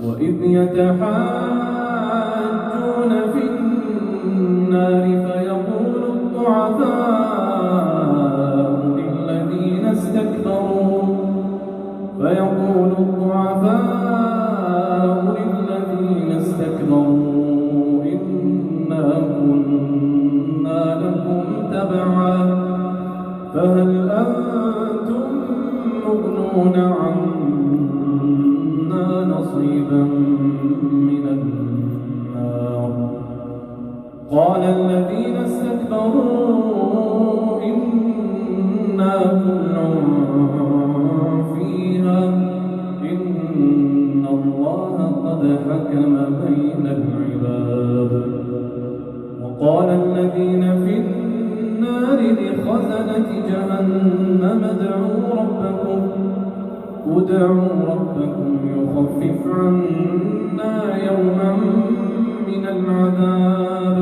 وإذ يتحاجون في النار فيقول الضعفاء للذين استكبروا إنا كنا لكم تبعا فهل أنتم مغنون عنا نصيبا من النار قال الذين استكبروا إنا كل فيها إن الله قد حكم بين العباد وقال الذين في النار لخزنة جهنم ادعوا ربكم يخفف عنا يوما من العذاب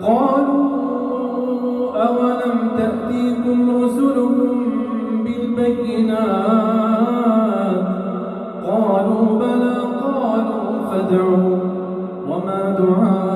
قالوا أولم تأتيكم رسلكم بالبينات قالوا بلى قالوا فادعوا وما دعاء